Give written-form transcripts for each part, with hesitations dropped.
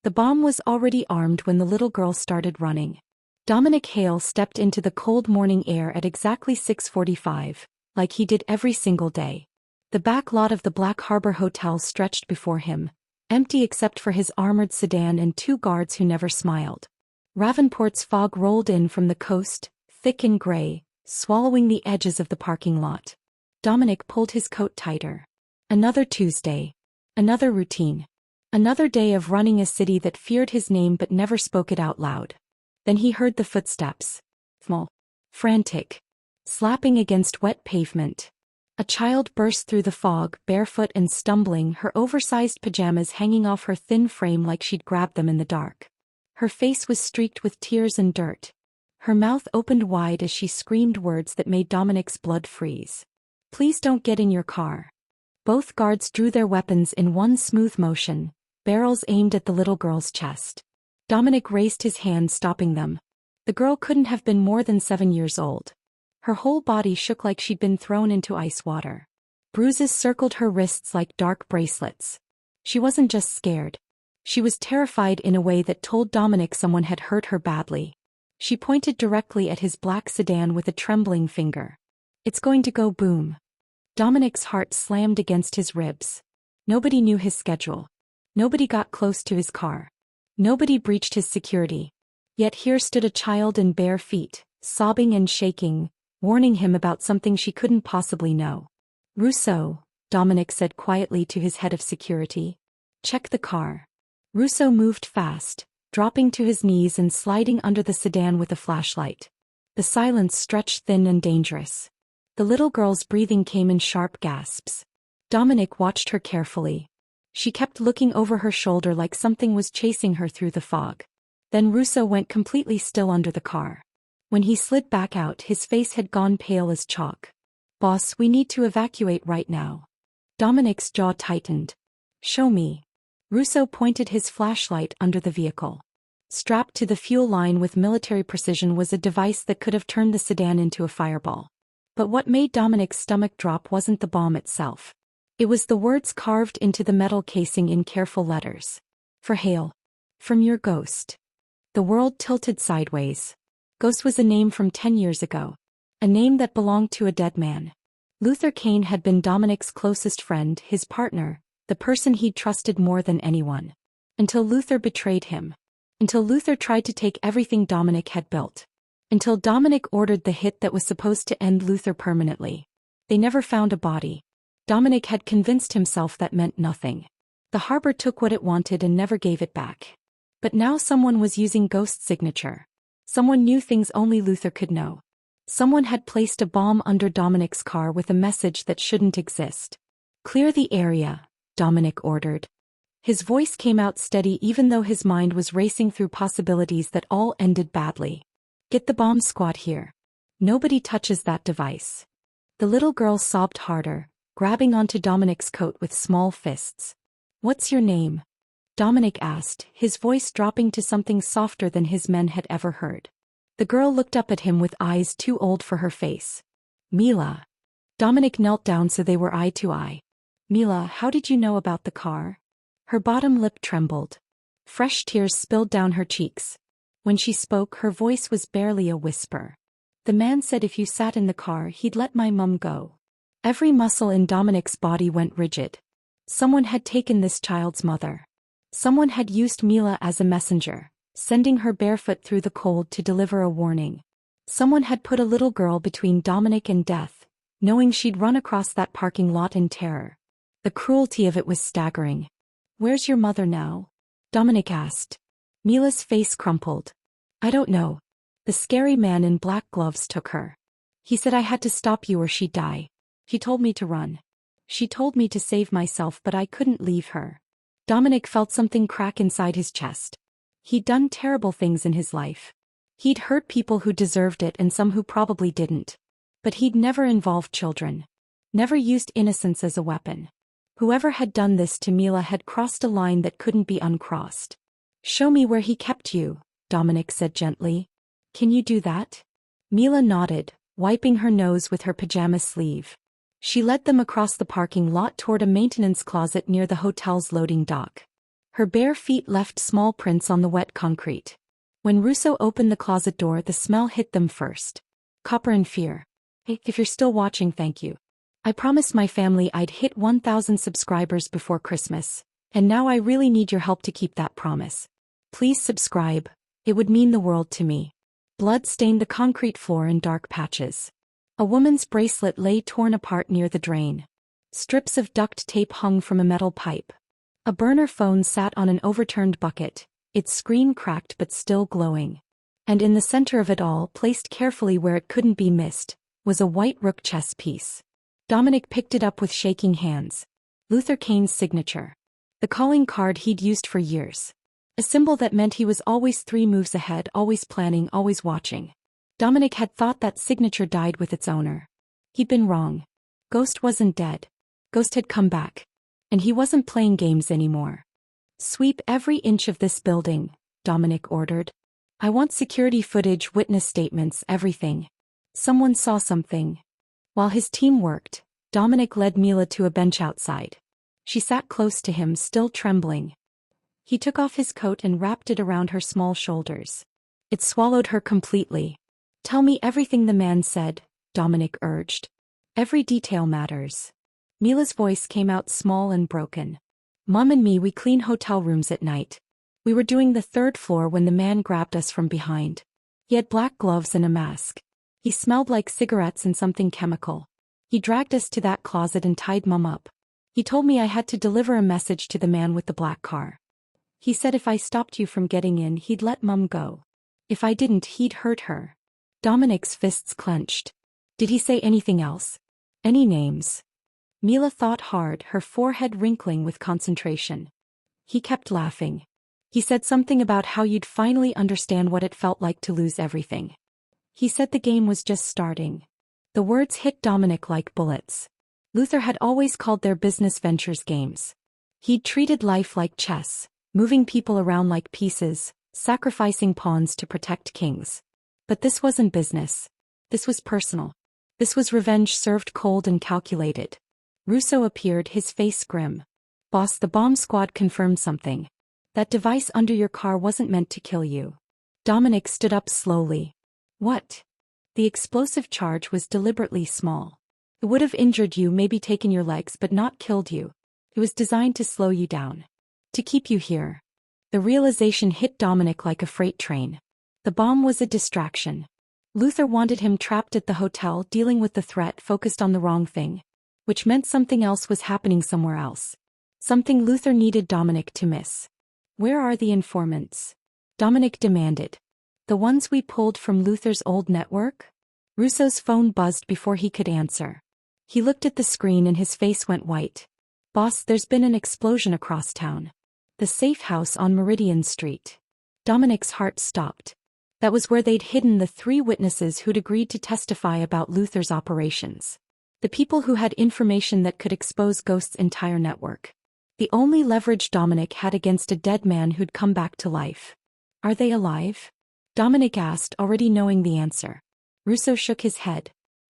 The bomb was already armed when the little girl started running. Dominic Hale stepped into the cold morning air at exactly 6:45, like he did every single day. The back lot of the Black Harbor Hotel stretched before him, empty except for his armored sedan and two guards who never smiled. Ravenport's fog rolled in from the coast, thick and gray, swallowing the edges of the parking lot. Dominic pulled his coat tighter. Another Tuesday. Another routine. Another day of running a city that feared his name but never spoke it out loud. Then he heard the footsteps. Small. Frantic. Slapping against wet pavement. A child burst through the fog, barefoot and stumbling, her oversized pajamas hanging off her thin frame like she'd grabbed them in the dark. Her face was streaked with tears and dirt. Her mouth opened wide as she screamed words that made Dominic's blood freeze. "Please don't get in your car." Both guards drew their weapons in one smooth motion, barrels aimed at the little girl's chest. Dominic raised his hand, stopping them. The girl couldn't have been more than 7 years old. Her whole body shook like she'd been thrown into ice water. Bruises circled her wrists like dark bracelets. She wasn't just scared. She was terrified in a way that told Dominic someone had hurt her badly. She pointed directly at his black sedan with a trembling finger. "It's going to go boom." Dominic's heart slammed against his ribs. Nobody knew his schedule. Nobody got close to his car. Nobody breached his security. Yet here stood a child in bare feet, sobbing and shaking, warning him about something she couldn't possibly know. "Russo," Dominic said quietly to his head of security. "Check the car." Russo moved fast, dropping to his knees and sliding under the sedan with a flashlight. The silence stretched thin and dangerous. The little girl's breathing came in sharp gasps. Dominic watched her carefully. She kept looking over her shoulder like something was chasing her through the fog. Then Russo went completely still under the car. When he slid back out, his face had gone pale as chalk. "Boss, we need to evacuate right now." Dominic's jaw tightened. "Show me." Russo pointed his flashlight under the vehicle. Strapped to the fuel line with military precision was a device that could have turned the sedan into a fireball. But what made Dominic's stomach drop wasn't the bomb itself. It was the words carved into the metal casing in careful letters. "For Hale. From your ghost." The world tilted sideways. Ghost was a name from 10 years ago. A name that belonged to a dead man. Luther Kane had been Dominic's closest friend, his partner, the person he'd trusted more than anyone. Until Luther betrayed him. Until Luther tried to take everything Dominic had built. Until Dominic ordered the hit that was supposed to end Luther permanently. They never found a body. Dominic had convinced himself that meant nothing. The harbor took what it wanted and never gave it back. But now someone was using Ghost's signature. Someone knew things only Luther could know. Someone had placed a bomb under Dominic's car with a message that shouldn't exist. "Clear the area," Dominic ordered. His voice came out steady even though his mind was racing through possibilities that all ended badly. "Get the bomb squad here. Nobody touches that device." The little girl sobbed harder, grabbing onto Dominic's coat with small fists. "What's your name?" Dominic asked, his voice dropping to something softer than his men had ever heard. The girl looked up at him with eyes too old for her face. "Mila." Dominic knelt down so they were eye to eye. "Mila, how did you know about the car?" Her bottom lip trembled. Fresh tears spilled down her cheeks. When she spoke, her voice was barely a whisper. "The man said if you sat in the car, he'd let my mum go." Every muscle in Dominic's body went rigid. Someone had taken this child's mother. Someone had used Mila as a messenger, sending her barefoot through the cold to deliver a warning. Someone had put a little girl between Dominic and death, knowing she'd run across that parking lot in terror. The cruelty of it was staggering. "Where's your mother now?" Dominic asked. Mila's face crumpled. "I don't know. The scary man in black gloves took her. He said I had to stop you or she'd die. He told me to run. She told me to save myself, but I couldn't leave her." Dominic felt something crack inside his chest. He'd done terrible things in his life. He'd hurt people who deserved it and some who probably didn't. But he'd never involved children. Never used innocence as a weapon. Whoever had done this to Mila had crossed a line that couldn't be uncrossed. "Show me where he kept you," Dominic said gently. "Can you do that?" Mila nodded, wiping her nose with her pajama sleeve. She led them across the parking lot toward a maintenance closet near the hotel's loading dock. Her bare feet left small prints on the wet concrete. When Russo opened the closet door, the smell hit them first. Copper and fear. Hey, if you're still watching, thank you. I promised my family I'd hit 1,000 subscribers before Christmas, and now I really need your help to keep that promise. Please subscribe. It would mean the world to me. Blood stained the concrete floor in dark patches. A woman's bracelet lay torn apart near the drain. Strips of duct tape hung from a metal pipe. A burner phone sat on an overturned bucket, its screen cracked but still glowing. And in the center of it all, placed carefully where it couldn't be missed, was a white rook chess piece. Dominic picked it up with shaking hands. Luther Kane's signature. The calling card he'd used for years. A symbol that meant he was always 3 moves ahead, always planning, always watching. Dominic had thought that signature died with its owner. He'd been wrong. Ghost wasn't dead. Ghost had come back. And he wasn't playing games anymore. Sweep every inch of this building, Dominic ordered. I want security footage, witness statements, everything. Someone saw something. While his team worked, Dominic led Mila to a bench outside. She sat close to him, still trembling. He took off his coat and wrapped it around her small shoulders. It swallowed her completely. Tell me everything, the man said, Dominic urged. Every detail matters. Mila's voice came out small and broken. Mom and me, we clean hotel rooms at night. We were doing the 3rd floor when the man grabbed us from behind. He had black gloves and a mask. He smelled like cigarettes and something chemical. He dragged us to that closet and tied Mom up. He told me I had to deliver a message to the man with the black car. He said if I stopped you from getting in, he'd let Mom go. If I didn't, he'd hurt her. Dominic's fists clenched. Did he say anything else? Any names? Mila thought hard, her forehead wrinkling with concentration. He kept laughing. He said something about how you'd finally understand what it felt like to lose everything. He said the game was just starting. The words hit Dominic like bullets. Luther had always called their business ventures games. He'd treated life like chess, moving people around like pieces, sacrificing pawns to protect kings. But this wasn't business. This was personal. This was revenge served cold and calculated. Russo appeared, his face grim. Boss, the bomb squad confirmed something. That device under your car wasn't meant to kill you. Dominic stood up slowly. What? The explosive charge was deliberately small. It would have injured you, maybe taken your legs, but not killed you. It was designed to slow you down. To keep you here. The realization hit Dominic like a freight train. The bomb was a distraction. Luther wanted him trapped at the hotel, dealing with the threat, focused on the wrong thing. Which meant something else was happening somewhere else. Something Luther needed Dominic to miss. Where are the informants? Dominic demanded. The ones we pulled from Luther's old network? Russo's phone buzzed before he could answer. He looked at the screen and his face went white. Boss, there's been an explosion across town. The safe house on Meridian Street. Dominic's heart stopped. That was where they'd hidden the 3 witnesses who'd agreed to testify about Luther's operations. The people who had information that could expose Ghost's entire network. The only leverage Dominic had against a dead man who'd come back to life. Are they alive? Dominic asked, already knowing the answer. Russo shook his head.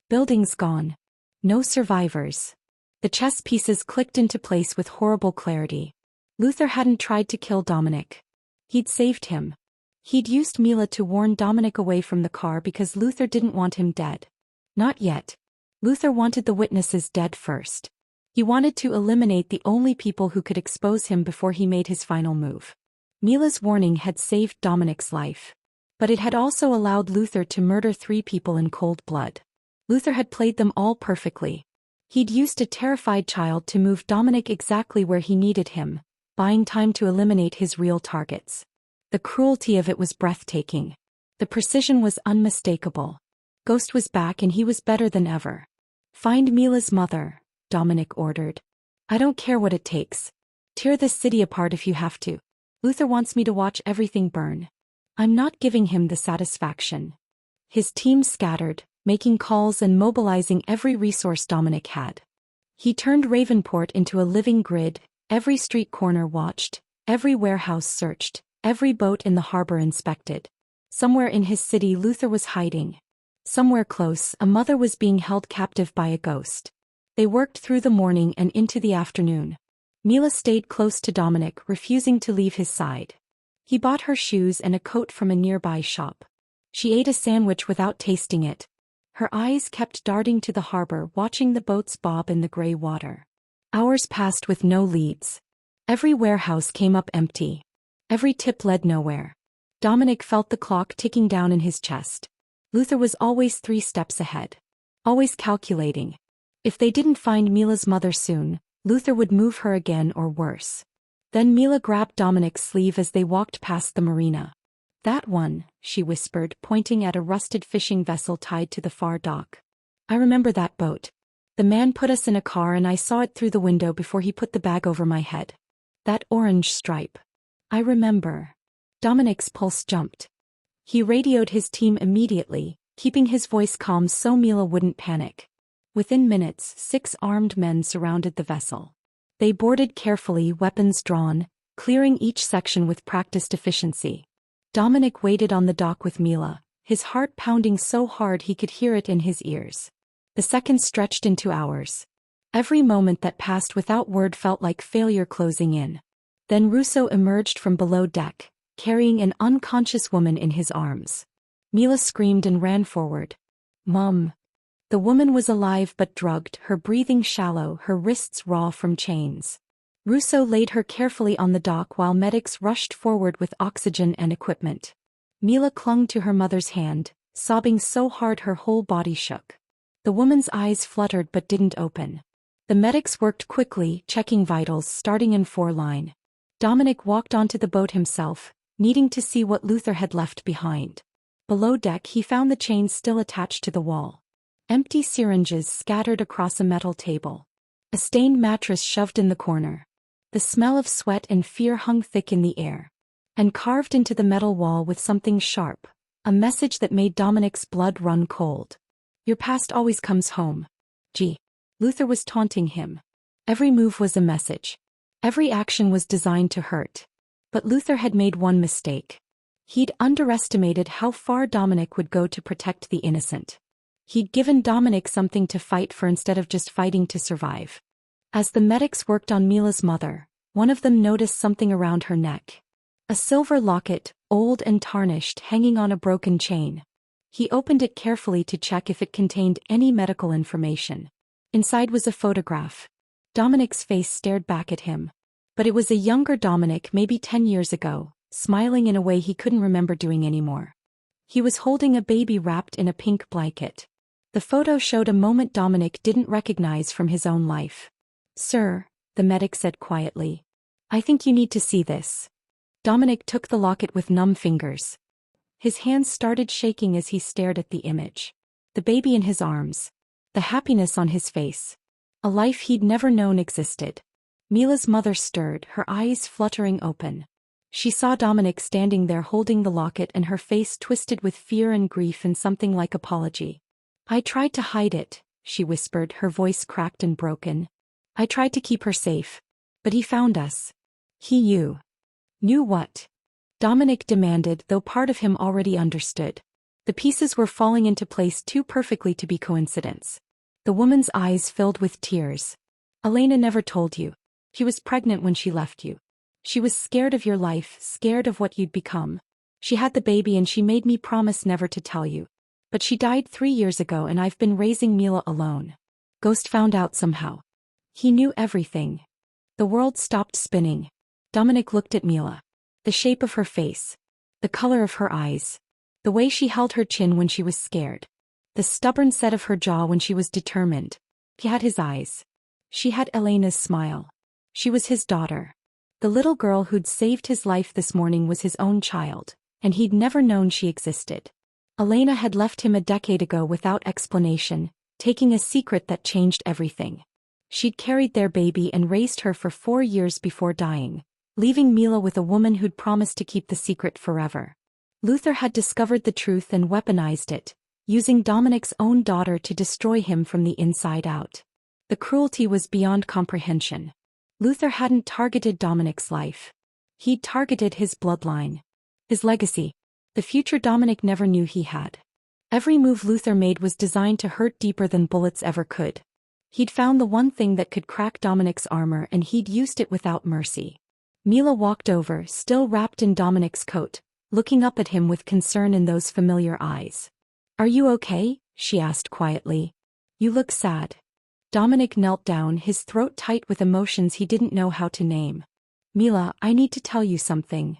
Building's gone. No survivors. The chess pieces clicked into place with horrible clarity. Luther hadn't tried to kill Dominic. He'd saved him. He'd used Mila to warn Dominic away from the car because Luther didn't want him dead. Not yet. Luther wanted the witnesses dead first. He wanted to eliminate the only people who could expose him before he made his final move. Mila's warning had saved Dominic's life. But it had also allowed Luther to murder 3 people in cold blood. Luther had played them all perfectly. He'd used a terrified child to move Dominic exactly where he needed him, buying time to eliminate his real targets. The cruelty of it was breathtaking. The precision was unmistakable. Ghost was back and he was better than ever. Find Mila's mother, Dominic ordered. I don't care what it takes. Tear this city apart if you have to. Luther wants me to watch everything burn. I'm not giving him the satisfaction. His team scattered, making calls and mobilizing every resource Dominic had. He turned Ravenport into a living grid, every street corner watched, every warehouse searched, every boat in the harbor inspected. Somewhere in his city Luther was hiding. Somewhere close, a mother was being held captive by a ghost. They worked through the morning and into the afternoon. Mila stayed close to Dominic, refusing to leave his side. He bought her shoes and a coat from a nearby shop. She ate a sandwich without tasting it. Her eyes kept darting to the harbor, watching the boats bob in the gray water. Hours passed with no leads. Every warehouse came up empty. Every tip led nowhere. Dominic felt the clock ticking down in his chest. Luther was always 3 steps ahead. Always calculating. If they didn't find Mila's mother soon, Luther would move her again or worse. Then Mila grabbed Dominic's sleeve as they walked past the marina. "That one," she whispered, pointing at a rusted fishing vessel tied to the far dock. "I remember that boat. The man put us in a car and I saw it through the window before he put the bag over my head. That orange stripe. I remember." Dominic's pulse jumped. He radioed his team immediately, keeping his voice calm so Mila wouldn't panic. Within minutes, 6 armed men surrounded the vessel. They boarded carefully, weapons drawn, clearing each section with practiced efficiency. Dominic waited on the dock with Mila, his heart pounding so hard he could hear it in his ears. The seconds stretched into hours. Every moment that passed without word felt like failure closing in. Then Russo emerged from below deck, carrying an unconscious woman in his arms. Mila screamed and ran forward. "Mom!" The woman was alive but drugged, her breathing shallow, her wrists raw from chains. Russo laid her carefully on the dock while medics rushed forward with oxygen and equipment. Mila clung to her mother's hand, sobbing so hard her whole body shook. The woman's eyes fluttered but didn't open. The medics worked quickly, checking vitals, starting in 4-line. Dominic walked onto the boat himself, needing to see what Luther had left behind. Below deck he found the chains still attached to the wall. Empty syringes scattered across a metal table. A stained mattress shoved in the corner. The smell of sweat and fear hung thick in the air. And carved into the metal wall with something sharp, a message that made Dominic's blood run cold. "Your past always comes home." Gee. Luther was taunting him. Every move was a message. Every action was designed to hurt. But Luther had made one mistake. He'd underestimated how far Dominic would go to protect the innocent. He'd given Dominic something to fight for instead of just fighting to survive. As the medics worked on Mila's mother, one of them noticed something around her neck. A silver locket, old and tarnished, hanging on a broken chain. He opened it carefully to check if it contained any medical information. Inside was a photograph. Dominic's face stared back at him. But it was a younger Dominic, maybe 10 years ago, smiling in a way he couldn't remember doing anymore. He was holding a baby wrapped in a pink blanket. The photo showed a moment Dominic didn't recognize from his own life. "Sir," the medic said quietly, "I think you need to see this." Dominic took the locket with numb fingers. His hands started shaking as he stared at the image. The baby in his arms. The happiness on his face. A life he'd never known existed. Mila's mother stirred, her eyes fluttering open. She saw Dominic standing there holding the locket and her face twisted with fear and grief and something like apology. "I tried to hide it," she whispered, her voice cracked and broken. "I tried to keep her safe. But he found us." "You knew what?" Dominic demanded, though part of him already understood. The pieces were falling into place too perfectly to be coincidence. The woman's eyes filled with tears. "Elena never told you. She was pregnant when she left you. She was scared of your life, scared of what you'd become. She had the baby and she made me promise never to tell you. But she died 3 years ago and I've been raising Mila alone. Ghost found out somehow. He knew everything." The world stopped spinning. Dominic looked at Mila. The shape of her face. The color of her eyes. The way she held her chin when she was scared. The stubborn set of her jaw when she was determined. He had his eyes. She had Elena's smile. She was his daughter. The little girl who'd saved his life this morning was his own child, and he'd never known she existed. Elena had left him a decade ago without explanation, taking a secret that changed everything. She'd carried their baby and raised her for 4 years before dying, leaving Mila with a woman who'd promised to keep the secret forever. Luther had discovered the truth and weaponized it, using Dominic's own daughter to destroy him from the inside out. The cruelty was beyond comprehension. Luther hadn't targeted Dominic's life. He'd targeted his bloodline. His legacy. The future Dominic never knew he had. Every move Luther made was designed to hurt deeper than bullets ever could. He'd found the one thing that could crack Dominic's armor and he'd used it without mercy. Mila walked over, still wrapped in Dominic's coat, looking up at him with concern in those familiar eyes. "Are you okay?" she asked quietly. "You look sad." Dominic knelt down, his throat tight with emotions he didn't know how to name. "Mila, I need to tell you something."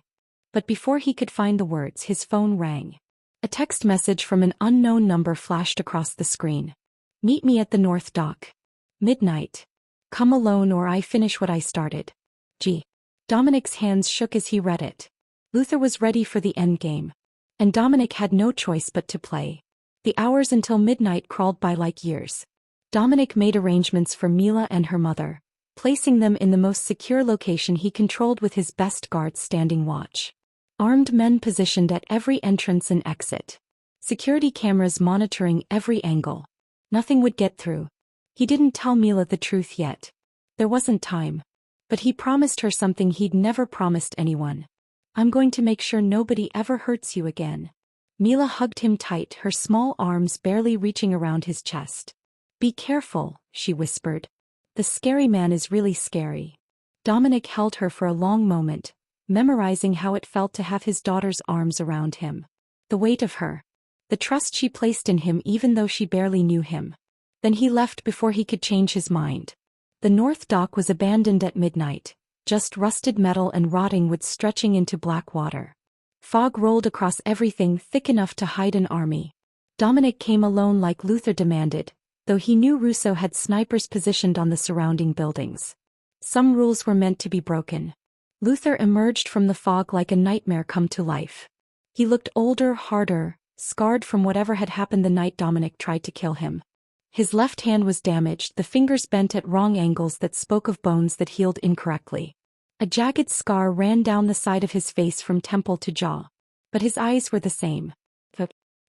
But before he could find the words, his phone rang. A text message from an unknown number flashed across the screen. "Meet me at the North Dock. Midnight. Come alone or I finish what I started. G." Dominic's hands shook as he read it. Luther was ready for the endgame. And Dominic had no choice but to play. The hours until midnight crawled by like years. Dominic made arrangements for Mila and her mother, placing them in the most secure location he controlled with his best guards standing watch. Armed men positioned at every entrance and exit. Security cameras monitoring every angle. Nothing would get through. He didn't tell Mila the truth yet. There wasn't time. But he promised her something he'd never promised anyone. "I'm going to make sure nobody ever hurts you again." Mila hugged him tight, her small arms barely reaching around his chest. "Be careful," she whispered. "The scary man is really scary." Dominic held her for a long moment, memorizing how it felt to have his daughter's arms around him. The weight of her. The trust she placed in him even though she barely knew him. Then he left before he could change his mind. The North Dock was abandoned at midnight, just rusted metal and rotting wood stretching into black water. Fog rolled across everything, thick enough to hide an army. Dominic came alone like Luther demanded, though he knew Russo had snipers positioned on the surrounding buildings. Some rules were meant to be broken. Luther emerged from the fog like a nightmare come to life. He looked older, harder, scarred from whatever had happened the night Dominic tried to kill him. His left hand was damaged, the fingers bent at wrong angles that spoke of bones that healed incorrectly. A jagged scar ran down the side of his face from temple to jaw. But his eyes were the same.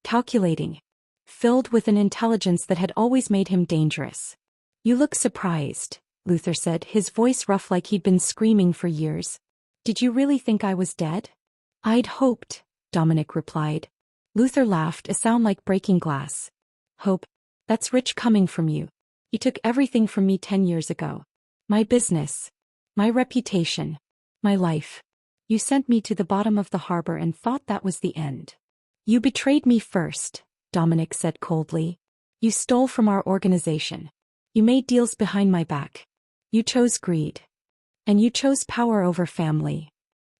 Calculating. Filled with an intelligence that had always made him dangerous. "You look surprised," Luther said, his voice rough like he'd been screaming for years. "Did you really think I was dead?" "I'd hoped," Dominic replied. Luther laughed, a sound like breaking glass. "Hope? That's rich coming from you. You took everything from me 10 years ago. My business. My reputation. My life. You sent me to the bottom of the harbor and thought that was the end. You betrayed me first," Dominic said coldly. "You stole from our organization. You made deals behind my back. You chose greed. And you chose power over family."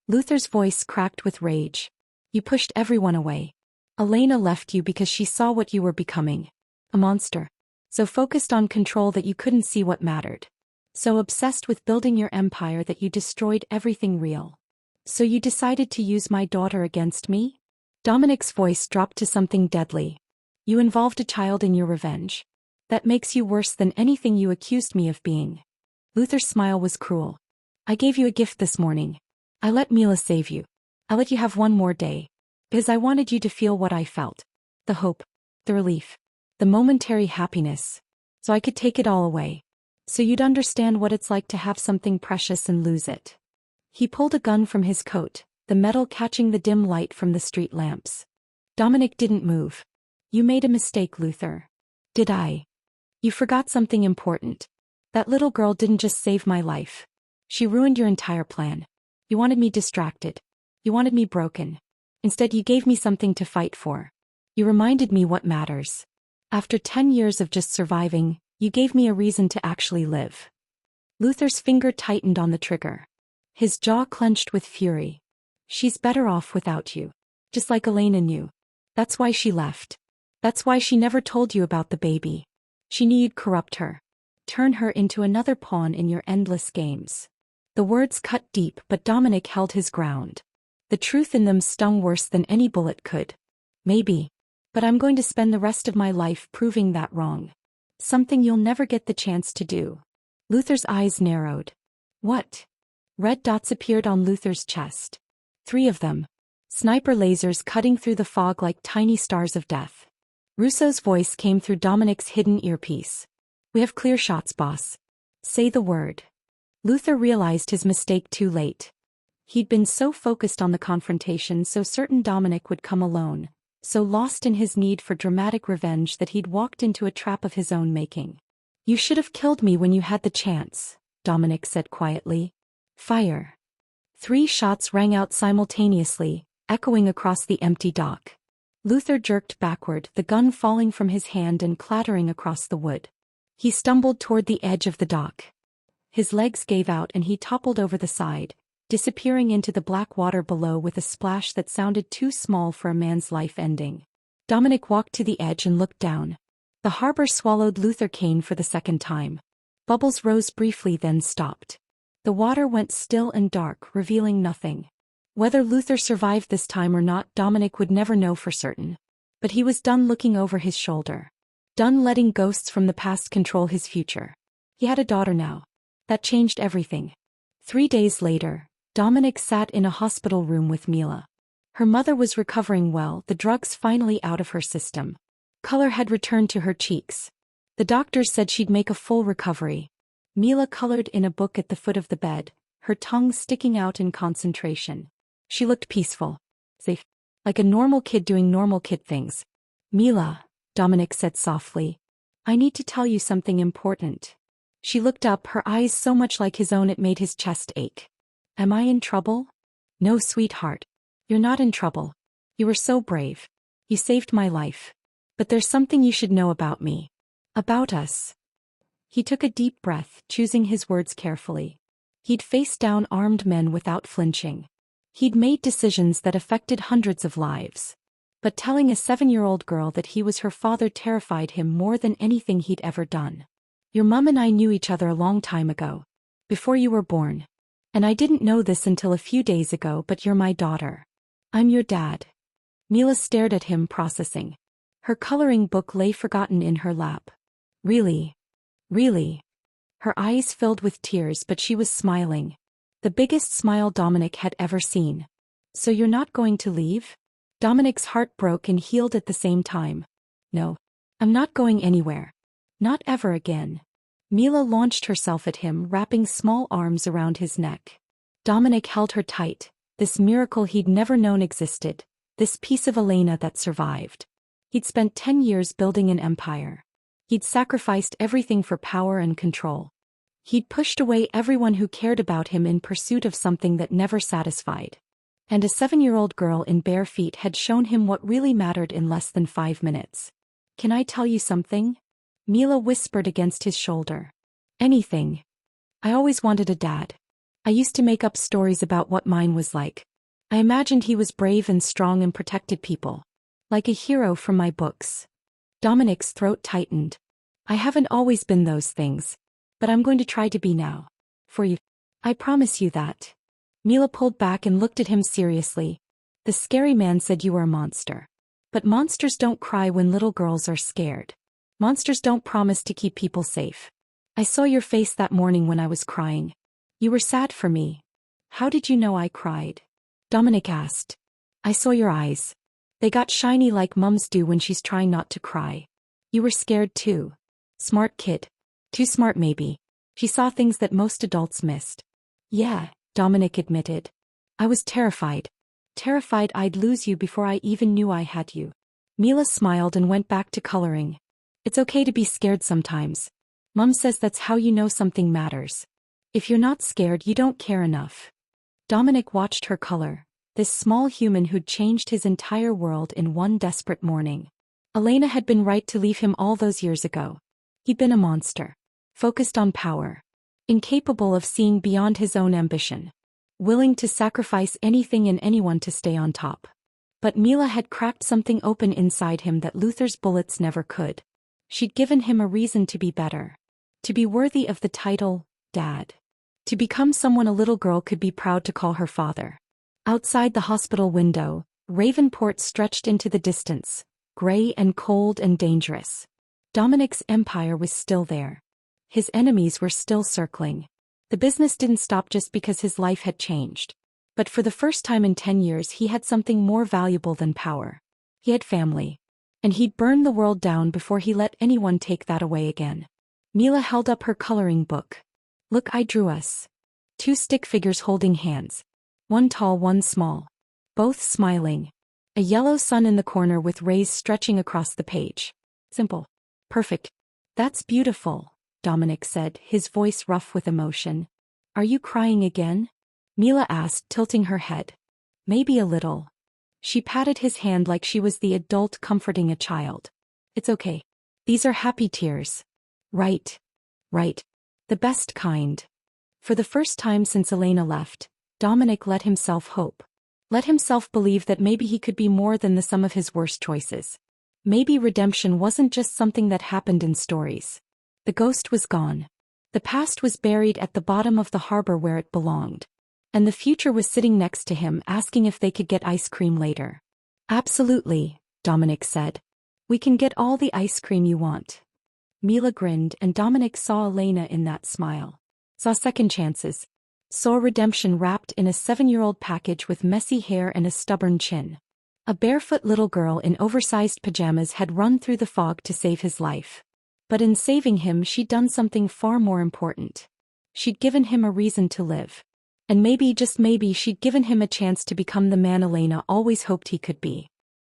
Luther's voice cracked with rage. "You pushed everyone away. Elena left you because she saw what you were becoming. A monster. So focused on control that you couldn't see what mattered. So obsessed with building your empire that you destroyed everything real. So you decided to use my daughter against me?" Dominic's voice dropped to something deadly. "You involved a child in your revenge. That makes you worse than anything you accused me of being." Luther's smile was cruel. "I gave you a gift this morning. I let Mila save you. I let you have one more day. Because I wanted you to feel what I felt. The hope. The relief. The momentary happiness. So I could take it all away. So you'd understand what it's like to have something precious and lose it." He pulled a gun from his coat, the metal catching the dim light from the street lamps. Dominic didn't move. "You made a mistake, Luther." "Did I?" "You forgot something important. That little girl didn't just save my life. She ruined your entire plan. You wanted me distracted. You wanted me broken. Instead you gave me something to fight for. You reminded me what matters. After 10 years of just surviving, you gave me a reason to actually live." Luther's finger tightened on the trigger. His jaw clenched with fury. "She's better off without you. Just like Elena knew. That's why she left. That's why she never told you about the baby. She knew you'd corrupt her. Turn her into another pawn in your endless games." The words cut deep, but Dominic held his ground. The truth in them stung worse than any bullet could. "Maybe. But I'm going to spend the rest of my life proving that wrong. Something you'll never get the chance to do." Luther's eyes narrowed. "What?" Red dots appeared on Luther's chest. 3 of them. Sniper lasers cutting through the fog like tiny stars of death. Russo's voice came through Dominic's hidden earpiece. "We have clear shots, boss. Say the word." Luther realized his mistake too late. He'd been so focused on the confrontation, so certain Dominic would come alone, so lost in his need for dramatic revenge that he'd walked into a trap of his own making. You should have killed me when you had the chance, Dominic said quietly. Fire. 3 shots rang out simultaneously, echoing across the empty dock. Luther jerked backward, the gun falling from his hand and clattering across the wood. He stumbled toward the edge of the dock. His legs gave out and he toppled over the side, disappearing into the black water below with a splash that sounded too small for a man's life ending. Dominic walked to the edge and looked down. The harbor swallowed Luther Kane for the second time. Bubbles rose briefly then stopped. The water went still and dark, revealing nothing. Whether Luther survived this time or not, Dominic would never know for certain. But he was done looking over his shoulder. Done letting ghosts from the past control his future. He had a daughter now. That changed everything. 3 days later, Dominic sat in a hospital room with Mila. Her mother was recovering well, the drugs finally out of her system. Color had returned to her cheeks. The doctors said she'd make a full recovery. Mila colored in a book at the foot of the bed, her tongue sticking out in concentration. She looked peaceful. Safe. Like a normal kid doing normal kid things. Mila, Dominic said softly. I need to tell you something important. She looked up, her eyes so much like his own it made his chest ache. Am I in trouble? No, sweetheart. You're not in trouble. You were so brave. You saved my life. But there's something you should know about me. About us. He took a deep breath, choosing his words carefully. He'd faced down armed men without flinching. He'd made decisions that affected hundreds of lives. But telling a 7-year-old girl that he was her father terrified him more than anything he'd ever done. Your mom and I knew each other a long time ago. Before you were born. And I didn't know this until a few days ago, but you're my daughter. I'm your dad. Mila stared at him, processing. Her coloring book lay forgotten in her lap. Really? Really? Her eyes filled with tears, but she was smiling. The biggest smile Dominic had ever seen. So you're not going to leave? Dominic's heart broke and healed at the same time. No. I'm not going anywhere. Not ever again. Mila launched herself at him, wrapping small arms around his neck. Dominic held her tight, this miracle he'd never known existed, this piece of Elena that survived. He'd spent 10 years building an empire. He'd sacrificed everything for power and control. He'd pushed away everyone who cared about him in pursuit of something that never satisfied. And a 7-year-old girl in bare feet had shown him what really mattered in less than 5 minutes. Can I tell you something? Mila whispered against his shoulder. Anything. I always wanted a dad. I used to make up stories about what mine was like. I imagined he was brave and strong and protected people. Like a hero from my books. Dominic's throat tightened. I haven't always been those things. But I'm going to try to be now. For you. I promise you that. Mila pulled back and looked at him seriously. The scary man said you were a monster. But monsters don't cry when little girls are scared. Monsters don't promise to keep people safe. I saw your face that morning when I was crying. You were sad for me. How did you know I cried? Dominic asked. I saw your eyes. They got shiny like mums do when she's trying not to cry. You were scared too. Smart kid. Too smart maybe. She saw things that most adults missed. Yeah, Dominic admitted. I was terrified. Terrified I'd lose you before I even knew I had you. Mila smiled and went back to coloring. It's okay to be scared sometimes. Mom says that's how you know something matters. If you're not scared, you don't care enough. Dominic watched her color, this small human who'd changed his entire world in one desperate morning. Elena had been right to leave him all those years ago. He'd been a monster. Focused on power. Incapable of seeing beyond his own ambition. Willing to sacrifice anything and anyone to stay on top. But Mila had cracked something open inside him that Luther's bullets never could. She'd given him a reason to be better. To be worthy of the title, Dad. To become someone a little girl could be proud to call her father. Outside the hospital window, Ravenport stretched into the distance, gray and cold and dangerous. Dominic's empire was still there. His enemies were still circling. The business didn't stop just because his life had changed. But for the first time in 10 years he had something more valuable than power. He had family. And he'd burn the world down before he let anyone take that away again. Mila held up her coloring book. Look, I drew us. 2 stick figures holding hands. One tall, one small. Both smiling. A yellow sun in the corner with rays stretching across the page. Simple. Perfect. That's beautiful, Dominic said, his voice rough with emotion. Are you crying again? Mila asked, tilting her head. Maybe a little. She patted his hand like she was the adult comforting a child. It's okay. These are happy tears. Right. Right. The best kind. For the first time since Elena left, Dominic let himself hope. Let himself believe that maybe he could be more than the sum of his worst choices. Maybe redemption wasn't just something that happened in stories. The ghost was gone. The past was buried at the bottom of the harbor where it belonged. And the future was sitting next to him asking if they could get ice cream later. Absolutely, Dominic said. We can get all the ice cream you want. Mila grinned and Dominic saw Elena in that smile. Saw second chances. Saw redemption wrapped in a 7-year-old package with messy hair and a stubborn chin. A barefoot little girl in oversized pajamas had run through the fog to save his life. But in saving him she'd done something far more important. She'd given him a reason to live. And maybe, just maybe, she'd given him a chance to become the man Elena always hoped he could be.